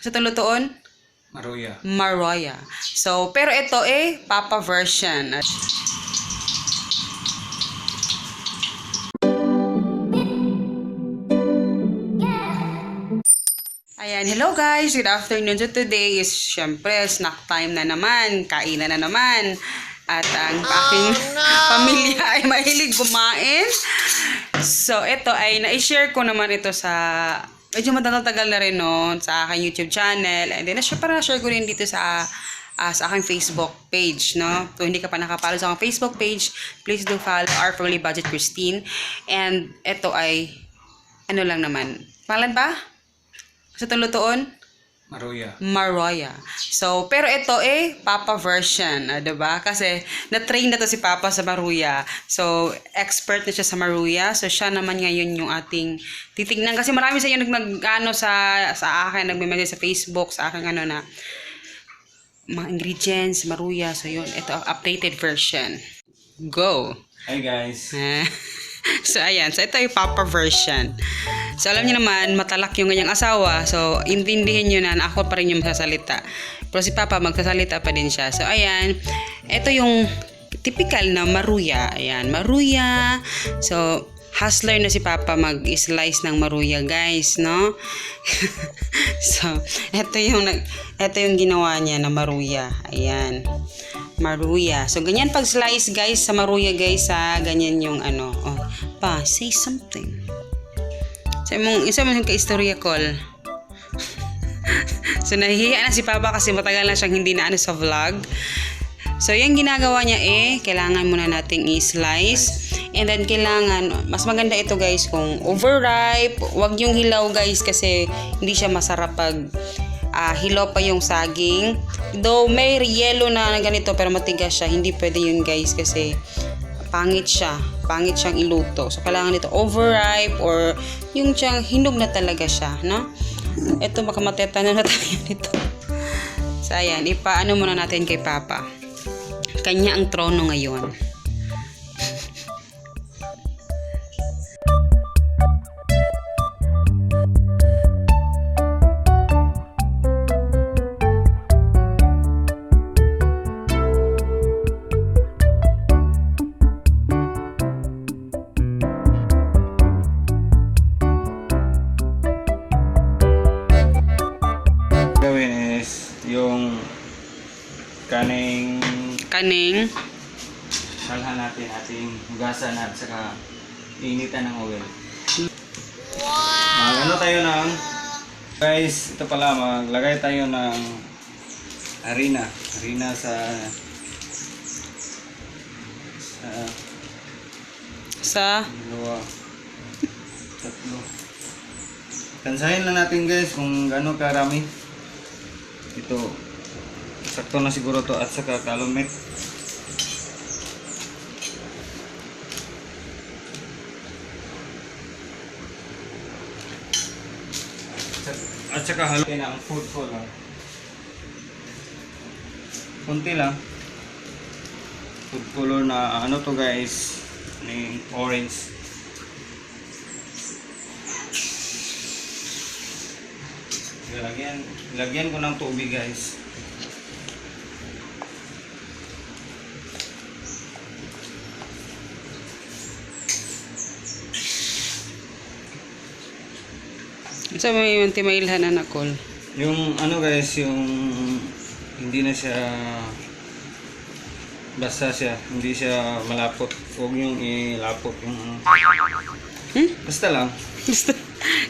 Sa tulutuon? Maruya. Maruya. So, pero ito Papa version. Ayan, hello guys! Good afternoon. So today is syempre snack time na naman. Kainan na naman. At ang aking pamilya ay mahilig kumain. So ito ay na-share ko naman ito sa medyo matagal-tagal na rin noon sa aking YouTube channel. And then na-share ko rin dito sa aking Facebook page, no? So hindi ka pa nakapalo sa aking Facebook page, please do follow our Family Budget Christine. And ito ay ano lang naman. Pangalan ba? Sa tulutuon? Maruya. Maruya. So, pero ito Papa version, diba? Kasi na-train na to si Papa sa Maruya. So, expert na siya sa Maruya. So, siya naman ngayon yung ating titignan. Kasi marami sa inyo nag-ano sa akin, nagme-message sa Facebook, sa akin na mga ingredients, Maruya. So, yun. Ito, updated version. Go! Hi guys. So, ayan. So, ito yung Papa version. So, alam niyo naman, matalak yung kanyang asawa. So, intindihin niyo na ako pa rin yung magsasalita. Pero si Papa, magsasalita pa din siya. So, ayan. Ito yung typical na Maruya. Ayan, Maruya. So, hustler na si Papa mag-slice ng Maruya, guys, no? So, ito yung ginawa niya na Maruya. Ayan. Maruya. So, ganyan pag slice, guys, sa Maruya, guys, ganyan yung ano. Oh, Pa, say something. Isa mo yung ka-istorya call. So, nahihiya na si Papa kasi matagal na siyang hindi na sa vlog. So, yung ginagawa niya kailangan muna nating i-slice. And then, kailangan, mas maganda ito guys kung overripe. Huwag yung hilaw guys kasi hindi siya masarap pag hilaw pa yung saging. Though may yellow na ganito pero matigas siya, hindi pwede yun guys kasi pangit siyang iluto. So, kailangan ito overripe or yung siyang hinog na talaga siya, no? Ito, baka matetano na tayo nito. So, ayan, ipaano muna natin kay Papa. Kanya ang trono ngayon. Gawin is yung kaning salhan natin ating hugasan at saka initan ng oil. Wow! Ano tayo ng guys, ito pala maglagay tayo ng harina sa dalawa, tatlo. Tansahin lang natin guys kung gaano karami. Ito sakto na siguro to at saka kalumit. At saka haluin ang food color. Kunti lang. Food color na ano to guys, ni orange. Lagyan ko ng tubig guys. So, may yung timailhan na nakol. Yung ano guys, yung hindi na siya basta siya, hindi siya malapot. Huwag yung ilapot yung basta lang.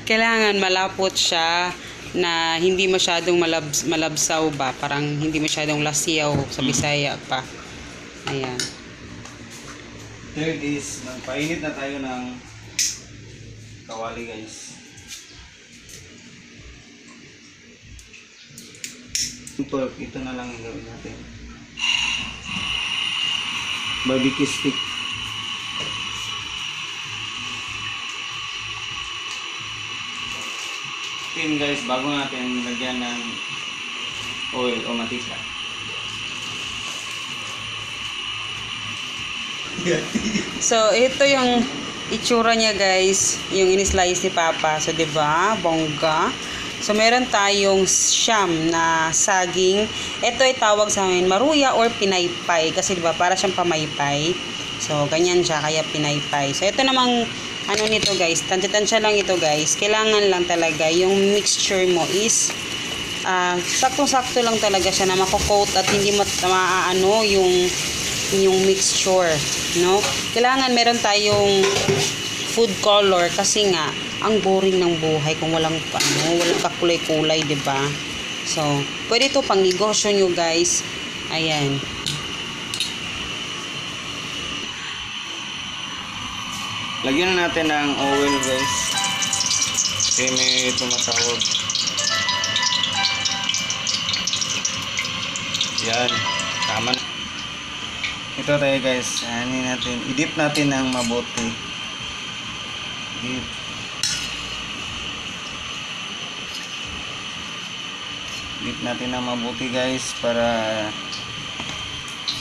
Kailangan malapot siya na hindi masyadong malabsaw ba, parang hindi masyadong lasiyaw sa Bisaya pa. Ayan. Third is magpainit na tayo ng kawali guys. Ito na lang yung gawin natin. Barbecue stick. Tin guys, bago natin lagyan ng oil o mantika. So, ito yung itsura niya guys, yung in-slice ni Papa. So, 'di ba? Bongga. So, meron tayong siyam na saging. Ito ay tawag sa amin maruya or pinaypay. Kasi diba, para siyang pamaypay. So, ganyan siya, kaya pinaypay. So, ito namang, ano nito guys, tansya-tansya lang ito guys. Kailangan lang talaga yung mixture mo is, saktong-sakto lang talaga siya na mako-coat at hindi maaano yung mixture, no? Kailangan meron tayong food color kasi nga, ang boring ng buhay kung walang kakulay-kulay, 'di ba? So, pwede ito pang negosyo nyo guys. Ayan. Lagyan na natin ng oil guys. Kasi may tumatawag. Yan. Tama na. Ito tayo guys. Ano natin. I-dip natin ng mabuti. Dip. Dip natin ng mabuti guys. Para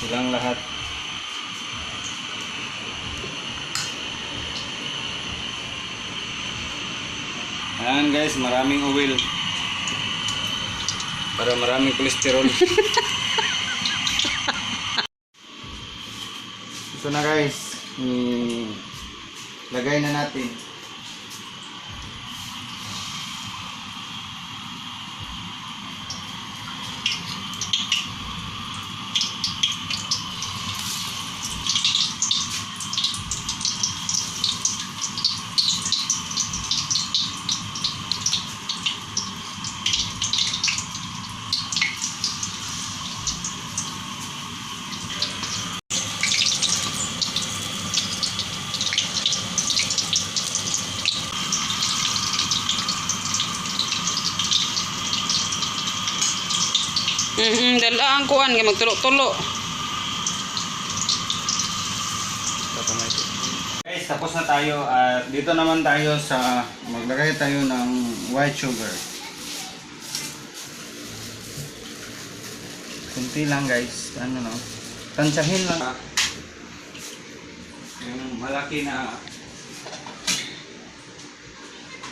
silang lahat. Ayan guys, maraming oil. Para maraming kolesterol. Ito na guys. Lagay na natin. Dalaan kuan kay magtulo-tulo. Guys, tapos na tayo at dito naman tayo sa maglagay tayo ng white sugar. Kunti lang guys, ano no. Tansyahin lang yung malaki na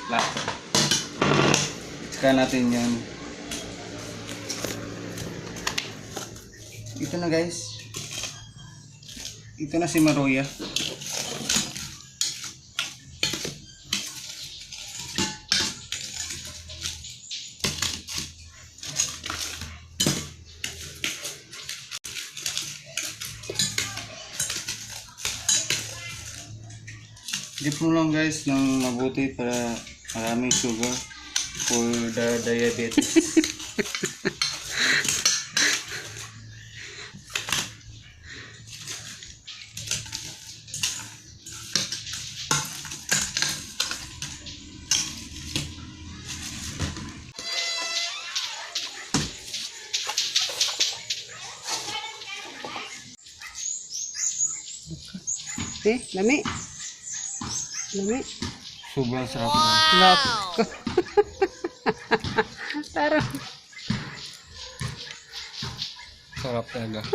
plato. Saka natin yun. Ito na guys. Ito na si Maruya. Dip mo lang guys ng mabuti para maraming sugar for the diabetes. Lami. Lami. Sobrang sarap na. Lap. Taro. Sarap talaga.